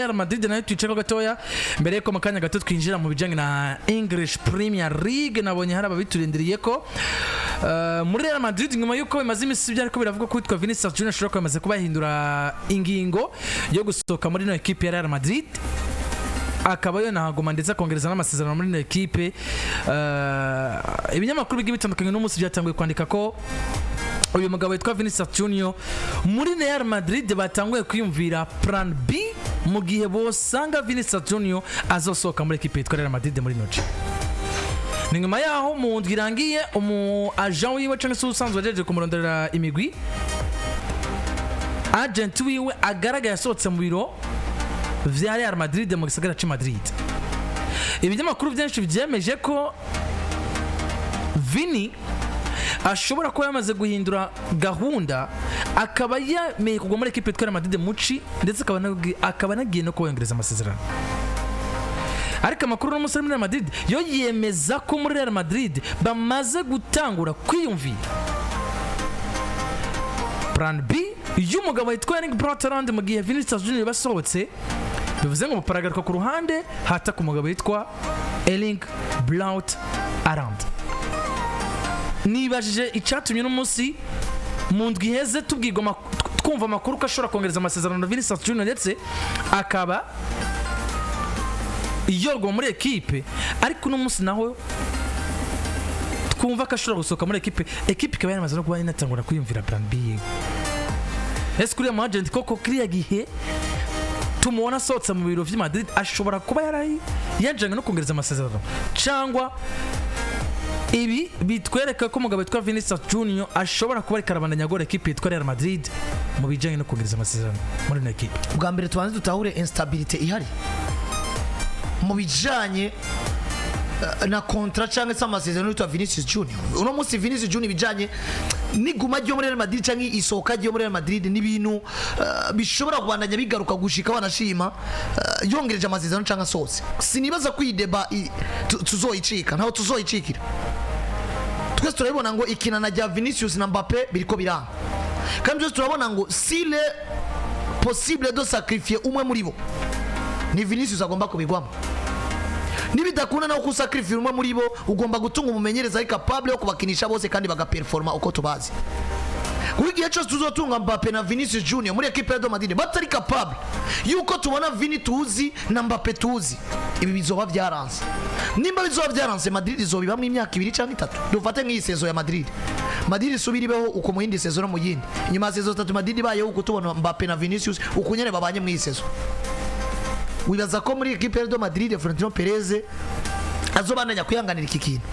Real Madrid nayo twiceko gatoya mbere yuko mu kanya gato twinjira mu bijanye na English Premier League. Nabonye hari ababiturindiriye ko muri Real Madrid nyuma yuko bimaze imisi byari ko biravuga ko witwa Vinicius Junior ashobora kwamaze kubahindura ingingo yo gusohoka muri no equipe ya Real Madrid, akaba yo nahagoma ndetse kongereza n'amasezerano muri no equipe. Ibinyamakuru bigiye bitandukanye n'umunsi byatanguye kwandika ko uyu mugabo witwa Vinicius Junior muri Real Madrid batanguye kwiyumvira plan B mu gihe bosanga Vinicius Junior azosohoka muri equipe yitwa Real Madrid muri noce. Ni nyuma yaho mu ndwirangiye agent wiwe cyangwa se usanzwe ajeje kumurondera imigwi, agent wiwe agaragaye asohotse mu biro vya Real Madrid mu gisagara ca Madrid. Ibinyamakuru byinshi byemeje ko Vini ashobora kuba yamaze guhindura gahunda, akaba yameye kugwa muri equipe yitwa Real Madrid muci, ndetse akaba nagiye no kubengereza amasezerano. Ariko amakuru n'umusore muri Real Madrid yo yemeza ko muri Real Madrid bamaze gutangura kwiyumvira plan B y'umugabo witwa Erling Braut Haaland mu gihe Vinicius Junior basohotse. Bivuze ngo muparagaruka ku ruhande hata ku mugabo witwa Erling Braut Haaland. Nibajije icyatumye n'umunsi mu ndwi heze tubwirwa twumva amakuru ko ashobora kongereza amasezerano na Vinicius Junior ndetse akaba yorwa muri equipe, ariko n'umunsi naho twumva ko ashobora gusohoka muri equipe ikaba yamaze no kuba inatangura kwiyumvira plan B. Ese kuri mu agent koko kiriya gihe tumubona asohotse mu biro vya Madrid ashobora kuba yajanye no kongereza amasezerano, cyangwa ibi bitwereka ko umugabo witwa Vinicius Junior ashobora kuba karabandanya gora equipe yitwa Real Madrid mu bijanye no kongereza amasezerano muri no equipe. Bwa mbere tubanze dutahure instability ihari mu bijanye na contract cyangwa se amasezerano yitwa Vinicius Junior. Uno munsi Vinicius Junior bijanye niguma ryo muri Real Madrid cyangwa isohoka ryo muri Real Madrid n'ibintu bishobora kubandanya bigaruka gushika banashima yongereje amasezerano cyangwa sose. Sinibaza ko ideba tuzoyicika, ntaho tuzoyicikira. Twese turabona ngo ikinana rya Vinicius na MBAPPE biriko biranga, kandi twese turabona ngo s'il est possible de sacrifier umwe muri bo ni Vinicius agomba kubigwamo. Nibidakuna na kusacrifice umwe muri bo ugomba gutunga umumenyereza ari capable yo kubakinisha bose kandi bagaperforma uko tubazi. Kuri gihe cyose tuzotunga MBAPPE na Vinicius Junior muri equipe ya Real Madrid batari capable yuko tubona Vini tuzi na MBAPPE tuzi, ibi bizoba byaranze. Nimba bizoba byaranze Madrid izobibamwe imyaka 2 cyangwa 3. Dufate nk'iyi sezo ya Madrid isubiribeho uko mu yindi sezo no mu yindi. Inyuma ya sezo 3 Madrid bayeho uko tubona MBAPPE na Vinicius uko nyene babanye mu iyi sezo. Wibaza ko muri equipe ya Real Madrid Florentino Perez azobandanya kuyanganira iki kintu.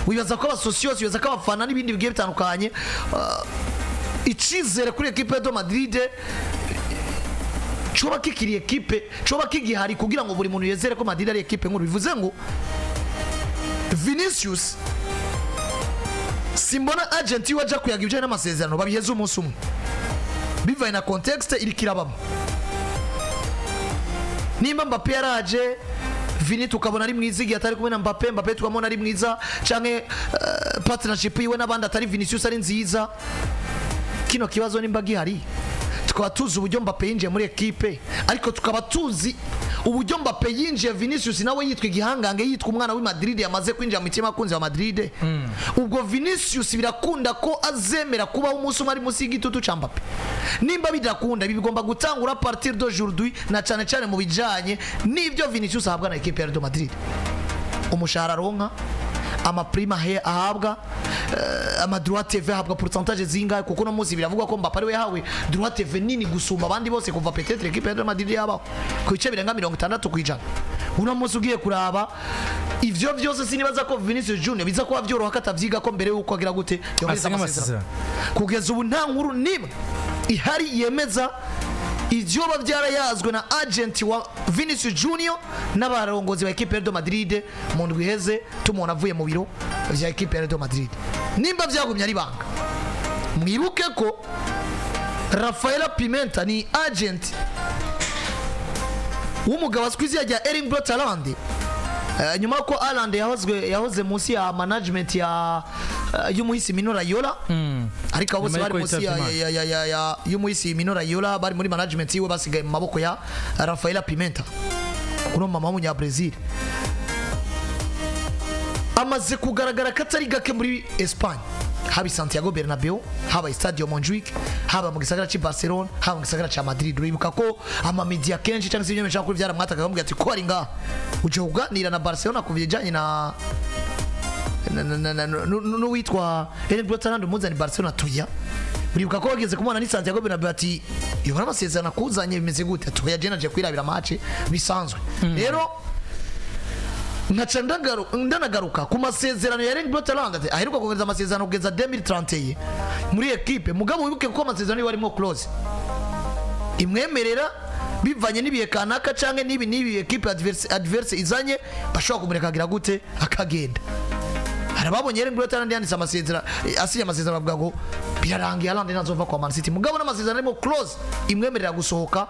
Wibaza ko abasocios, wibaza ko abafana n'ibindi bigiye bitandukanye icizere kuri equipe ya Real Madrid coba kikiri equipe, coba kigihari kugira ngo buri muntu yezere ko Madrid ari equipe nkuru. Bivuze ngo Vinicius simbona agent waje kuyaga ibyo n'amasezerano babiheze umunsi umwe bivaye na context iri kirabamo. Nimba MBAPPE yaraje Vini tukabona ari mwiza igihe atari kumwe na MBAPPE tukabona ari mwiza canke partnership yiwe n'abandi atari Vinicius ari nziza, kino kibazo nimba gihari tukaba tuzi uburyo MBAPPE yinjiye muri equipe, ariko tukaba tuzi uburyo MBAPPE yinjiye Vinicius nawe yitwa igihangange, yitwa umwana w'i Madrid yamaze kwinjira mu mitima kunze wa Madrid. Ubwo Vinicius birakunda ko azemera kuba umunsi umwe ari musi y'igitutu ca MBAPPE. Nimba bidakunda ibi bigomba gutangura partir d'aujourd'hui na cyane cyane mu bijanye n'ibyo Vinicius ahabwa na equipe ya Real Madrid. Umushahara ronka, ama prima ahabwa, ama droit TV ahabwa pourcentage zingahe, kuko no muzi biravugwa ko MBAPPE ari we yahawe droit TV nini gusumba abandi bose kuva peut-être equipe ya Real Madrid yabaho ku bice birenga 60%. Uno muzi ugiye kuraba ivyo byose sinibaza ko Vinicius Junior biza kuba byoroha katavyiga ko mbere yuko agira gute yongeza amasezerano. Kugeza ubu nta nkuru nimwe ihari yemeza ivyoba byarayazwe na agent wa Vinicius Junior n'abarongozi ba equipe ya Real Madrid mu ndwi heze tumona avuye mu biro vya equipe ya Real Madrid. Nimba byagumye ari banga, mwibuke ko Rafaela Pimenta ni agent w'umugabo aswizi ya Erling Braut Haaland nyuma ko Haaland yahoze munsi ya management ya y'umuhisi Mino Raiola ariko bose bari munsi ya y'umuhisi Mino Raiola bari muri management yiwe basigaye mu maboko ya Rafaela Pimenta uno mama w'umunya Brazil amaze kugaragara katari gake muri Espagne haba Santiago Bernabeu haba Stadio Montjuic haba mu gisagara ci Barcelona haba mu gisagara ca Madrid uribuka ko ama media kenshi cyangwa se ibyo mecha kuri vyaramwataka bamubwira ati ko ari nga uje kuganira na Barcelona ku bijanye na no witwa Erling Brotherland muzani Barcelona tuya uribuka ko bageze kumwana ni Santiago Bernabeu ati yobora amasezerano kuzanye bimeze gute tuya je naje kwirabira match bisanzwe rero nkaca ndanagaruka ku masezerano ya Erling Brotherland ati aheruka kugeza amasezerano kugeza 2031 muri equipe mugabo wibuke ko amasezerano yarimo close imwemerera bivanye n'ibihe kanaka canke nibi equipe adverse izanye bashobora kumureka agira gute akagenda harababonye Erling Brotherland yanditse amasezerano asiye amasezerano avuga ngo birarangiye Haaland nazova kwa Man City mugabo n'amasezerano arimo close imwemerera gusohoka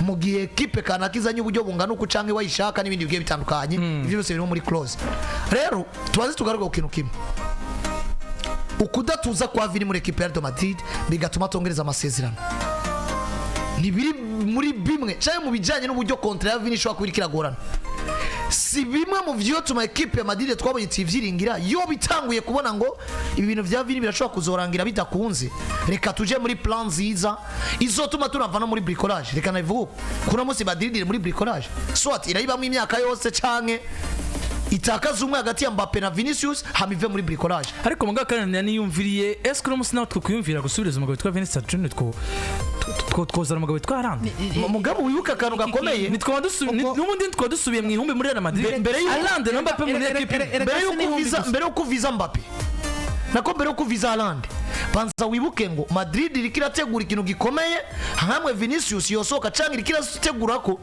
mu gihe equipe kanaka izanye uburyo bungana uko canke wayishaka n'ibindi bigiye bitandukanye ivyo byose birimo muri close rero tubaze tugaruka ku kintu kimwe ukudatuza kwa Vini muri equipe ya Real Madrid bigatuma tongereza amasezerano ni biri muri bimwe cyane mu bijanye n'uburyo kontra ya Vini shwa kubirikiragorana si bimwe mu vyo tuma equipe ya Madrid twabonye tivyiringira yo bitanguye kubona ngo ibi bintu vya Vini birashobora kuzorangira bidakunze reka tuje muri plan nziza izotuma turava no muri bricolage reka navuga kuna munsi Madrid iri muri bricolage soit irayiba mu imyaka yose canke itakaza umwe hagati ya Mbappe na Vinicius hamive muri bricolage ariko mugakana niyumviriye est-ce que umusina twukuyumvira gusubiriza umugabo witwa Vinicius Junior twozana umugabo witwa Haaland umugabo wibuka kantu gakomeye nitwa n'ubundi twadusubiye mu ihumbi muri Real Madrid mbere Haaland na Mbappe muri equipe mbere yo kuviza Mbappe nako mbere yo kuviza Haaland banza wibuke ngo Madrid irikirategura ikintu gikomeye hamwe Vinicius yosoka canke irikirategura ko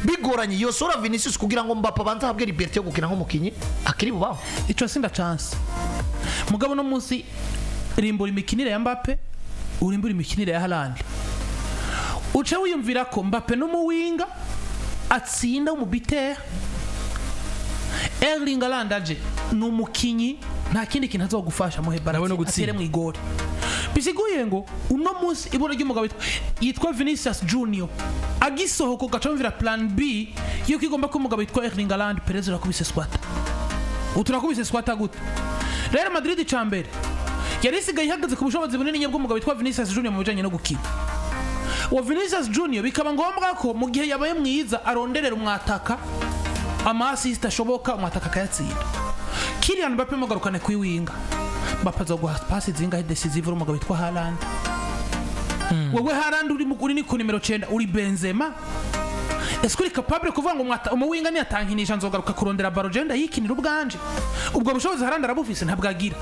bigoranye yosora Vinicius kugira ngo Mbappe banza habwe liberté yo gukina nk'umukinyi akiri bubaho ico sinda chance mugabo no munsi rimbura imikinire ya Mbappe urimbura imikinire ya Haaland uca wiyumvira ko Mbappe no muwinga atsinda umubiter Erling Haaland aje no mukinyi nta kindi kintu azogufasha mu hebara atere mu igori bisiguye ngo uno munsi ibora ry'umugabo yitwa Vinicius Junior agisohoko gacomvira plan B yuko igomba ko umugabo yitwa Erling Haaland Perez rakubise squat uturakubise squat gute Real Madrid icambere yari isigaye ihagaze ku bushobozi bunini nyabwo umugabo yitwa Vinicius Junior mu bijanye no gukina wa Vinicius Junior bikaba ngombwa ko mu gihe yabaye mwiza aronderera umwataka ama-assist ashoboka umwataka kayatsinda Kylian Mbappe mugarukane kwiwinga Mbappe azoguha pass zingahe decisive umugabo witwa Haaland wewe Haaland uri ni ku nimero 9 uri Benzema est-ce que capable kuvuga ngo umuwinga ni atankinisha nzogaruka kurondera baro genda yikinira ubwanje ubwo bushobozi Haaland arabufise ntabwagira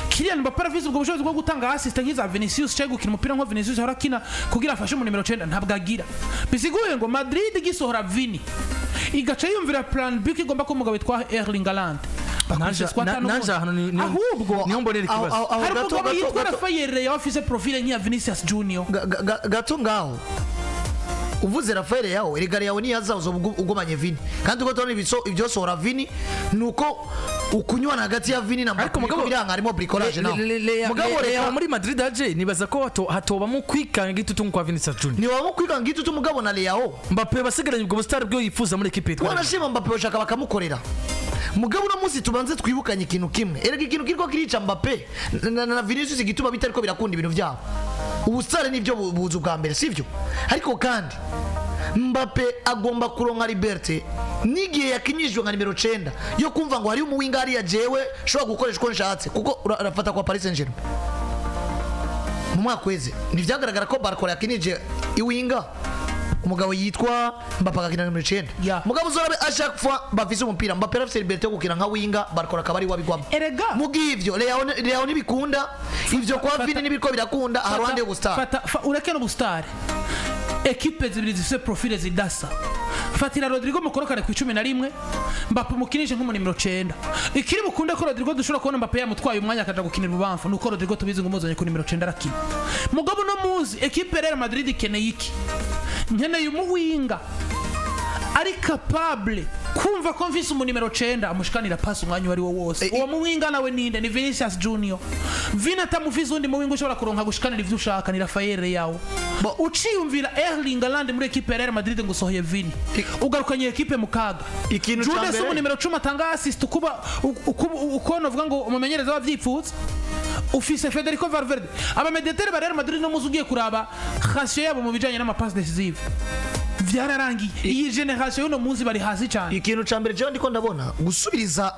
Kylian Mbappe arafise ubwo bushobozi bwo gutanga assist nk'iza Vinicius cyo gukina umupira nko Vinicius harakina kugira afashe mu nimero 9 ntabwagira bisiguye ngo Madrid gisohora Vini igaca yumvira plan B igomba ko umugabo witwa Erling Haaland nanja hano ni ahubwo niyo mbonera ikibazo gato yitwa Rafael ya office profile nk'iya Vinicius Junior gato ngaho uvuze Rafael yawo erigari yawo ni yazazo ugomanye Vini kandi uko tone ibyo sohora Vini nuko ukunywana hagati ya Vini na Mbappe biranga harimo bricolage naho mugabo rero muri Madrid aje nibaza ko hatoba mu kwikanga gitutu kwa Vinicius Junior ni wabo kwikanga gitutu mugabo na Leao Mbappe basigaranye ubwo star bwo yifuza muri equipe yitwa wanashima Mbappe bashaka bakamukorera mugabo no munsi tubanze twibukanye ikintu kimwe erega ikintu kiriko kirica Mbappe na Vinicius igituma bitariko birakunda ibintu byabo ubusare nivyo buzu bwa mbere sivyo ariko kandi Mbappe agomba kuronka liberté nigiye yakinyijwe nka nimero 9 yo kumva ngo hari umuwinga ari yajewe shobora gukoresha uko nshatse kuko urafata kwa Paris Saint-Germain mu mwaka weze nivyagaragara ko Barcola yakinije iwinga umugabo yitwa Mbappe agakina nimero 9 mugabo zorabe ashaka fois bafise umupira Mbappe arafise liberté yo gukina nka winga Barcola kabari wabigwamo mugivyo Leao nibikunda ivyo kwa Vini nibiko birakunda harwande gustar ureke no gustar equipe zibiri zifise profile zidasa fatira Rodrigo mukorokane ku 11 Mbappe mukinishe nko mu nimero 9 ikiri bukunda ko Rodrigo dushobora kubona Mbappe yamutwaye umwanya akaja gukinira ubamfu nuko Rodrigo tubizi ngo muzanye ku nimero 9 arakina mugabo no muzi equipe Real Madrid ikeneye iki nkeneye umuwinga ari capable kumva ko mvise umunimero 9 amushikanira pasi umwanya wari wo wose uwo muwinga nawe ninde ni Vinicius Junior Vina tamufize undi muwinga ushobora kuronka gushikanira ivyo ushaka ni Rafael yawo uciyumvira Erling Haaland muri equipe ya Real Madrid ngo sohoye Vini ugarukanye equipe mukaga Jude se umunimero 10 atanga assist kuba uko novuga ngo umumenyereza wavyipfutse ufise Federico Valverde aba mediateur ba Real Madrid no muzugiye kuraba ratio yabo mu bijanye n'amapass decisive vyararangiye iyi generation y'uno munsi bari hasi cyane ikintu cambere je ndiko ndabona gusubiriza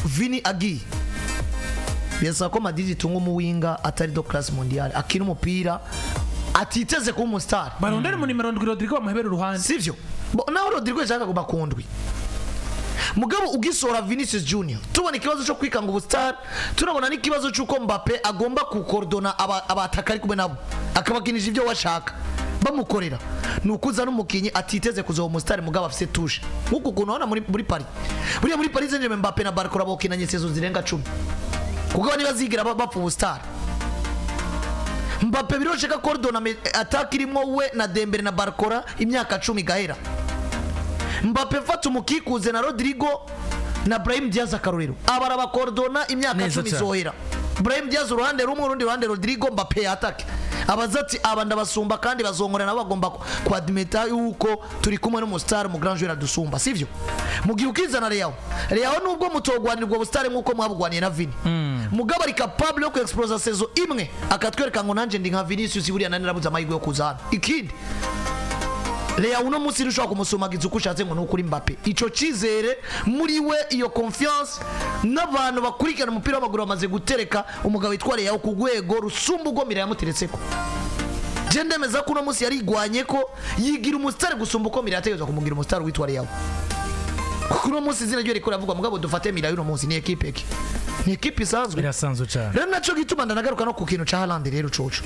Vini agi yesa ko Madrid tungo mu winga atari do class mondial akina umupira atiteze ko umustar barondera mu nimero 7 Rodrigo bamuhebera uruhande sivyo naho Rodrigo yashaka kuba kundwi mugabo ugisora Vinicius Junior tubona ikibazo cyo kwikanga ubustar turabona n'ikibazo cyuko Mbappe agomba kukordona abatakari kumwe nabo akabakinije ibyo washaka bamukorera nukuza n'umukinyi atiteze kuzo umustar mugabo afise touche nkuko kunona muri Paris buriya muri Paris Saint-Germain Mbappe na Barcola bokinanye saison zirenga 10 kuko niba zigira bapfa ubustar Mbappe birosheka kordona attack irimo we na Dembele na Barcola imyaka 10 gahera Mbappe fata umukikuze na Rodrigo na Brahim Diaz akarorero abara bakordona imyaka 10 zohera Brahim Diaz uruhande rumwe urundi ruhande Rodrigo Mbappe atake abazati abanda basumba kandi bazongorana bagomba kwadmeta yuko turi kumwe n'umustar mu grand joueur dusumba sivyo mugiye ukizana Real nubwo mutogwanirwa ubustar nkuko mwabugwaniye na Vini mugabo ari capable yo kuexplosa saison imwe akatwereka ngo nanje ndi nka Vinicius buriya nani rabuza amahirwe yo kuzana ikindi Real uno munsi rushaka kumusumagiza uko ushatse ngo nukuri Mbappe ico cizere muri we iyo confiance n'abantu bakurikirana umupira w'amaguru bamaze gutereka umugabo witwa Real ku rwego rusumba ugomira yamuteretseko je ndemeza ko uno munsi yarigwanye ko yigira umustar gusumba uko mira yategezwa kumugira umustar witwa Real kuno munsi zina ryo rikora avuga mugabo dufate mira uno munsi ni equipe ki ni equipe isanzwe irasanzwe cyane rero naco gituma ndanagaruka no ku kintu ca Haaland rero coco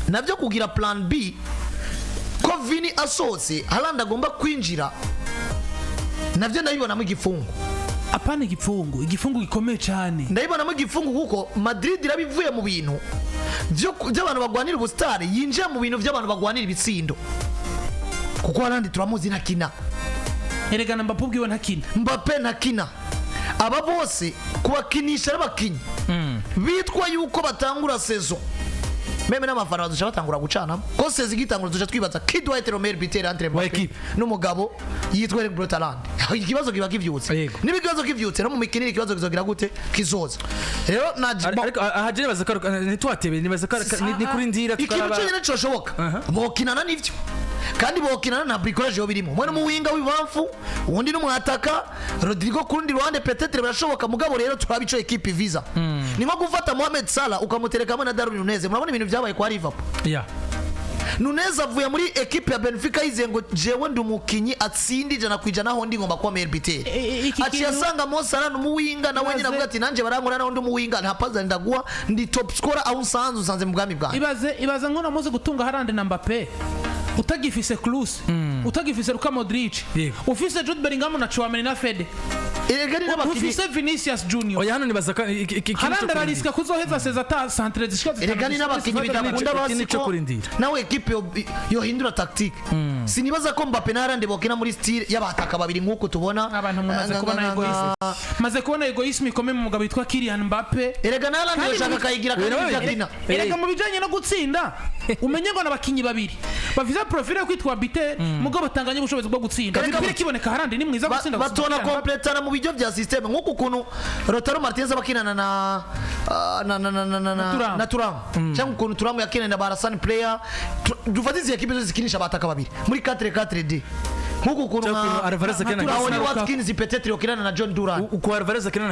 navyo kugira plan B ko Vini asose Haaland agomba kwinjira navyo ndabibona mu gifungo apana igifungo gikomeye cyane ndabibona mu gifungo kuko Madrid irabivuye mu bintu by'abantu bagwanira ubustar yinjiye mu bintu by'abantu bagwanira ibitsindo kuko Haaland turamuzi nakina erega Mbappe ubwiwe Mbappe nakina aba bose kubakinisha abakinyi bitwa yuko batangura saison meme n'amafaranga dushaka batangura gucana ko sezi gitangura dushaka twibaza qui doit être le meilleur buteur entre Mbappe n'umugabo yitwa Erling Haaland ikibazo kiba kivyutse nibikibazo kivyutse no mu mikinire ikibazo kizogira gute kizoza rero ariko ahajene bazakara nitwatebe nibazakara ni kuri ndira tukaraba ikintu cyane cyoshoboka bokinana n'ivyo kandi bokinana na bricolage yo birimo mwe mu winga w'ibamfu undi n'umwataka Rodrigo kurundi ruhande peut-être birashoboka mugabo rero turabico equipe visa ni nko gufata Mohamed Salah ukamuterekamo na Darwin Nunez murabona ibintu byabaye kwa Liverpool Nunez avuye muri equipe ya Benfica yizengo jewe ndumukinyi atsindi jana kwijana ho ndi ngomba kwa merbiter aci yasanga Mo Salah n'umuwinga na wenyine avuga ati nanje barankora na ndumuwinga ntapaza ndaguwa ndi top scorer aho usanze mu bwami bwanjye ibaze nkona muze gutunga Haaland na Mbappe utagifise Klose utagifise Luka Modric ufise Jude Bellingham na Chouameni na Fede ufise Vinicius Junior oya hano nibazaka Haaland arariska kuzoheza sezata centre zishika eregani n'abakinyi bidakunda basiko nawe equipe yo hindura tactique sinibaza ko Mbappe na Haaland bokina muri style y'abataka babiri nkuko tubona abantu mumaze kubona egoisme maze kubona egoisme ikomeye mu mugabo witwa Kylian Mbappe eregana Haaland yashaka kayigira kandi erega mu bijanye no gutsinda umenye ngo nabakinyi babiri bafise profile yo kwitwa bite mugabo batanganye ubushobozi bwo gutsinda biri kiboneka Haaland ni mwiza gutsinda batona completana mu bijyo bya system nkuko kuntu Lautaro Martinez abakinana na Thuram cyangwa kuntu Thuram yakinana na Barcelona player dufatize equipe zose zikinisha bataka babiri muri 4-4-2 nkuko kuntu Alvarez akina na Griezmann Watkins peut-être yokinana na John Duran uko Alvarez akina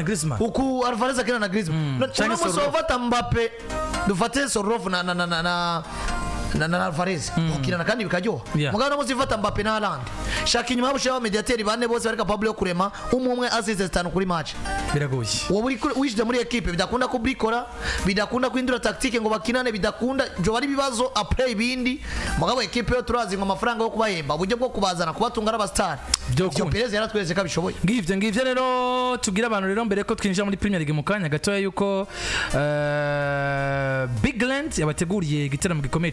na Griezmann cyangwa sovata Mbappe dufate Sorloth na Alvarez okirana kandi bikajyoha mugabo no muzifata Mbappe na Haaland shaka inyuma y'abushe mediateur bane bose bari capable yo kurema umwe azize 5 kuri match biragoye wowe uri wishije muri equipe bidakunda ko bricora bidakunda kwindura tactique ngo bakinane bidakunda byo bari bibazo après ibindi mugabo equipe yo turazi ngo amafaranga yo kubahemba uburyo bwo kubazana kubatunga n'abastar byo Perez yaratweze kabishoboye ngivye rero tugira abantu rero mbere ko twinjira muri Premier League mu kanya gatoya yuko Big Land yabateguriye gitaramo gikomeye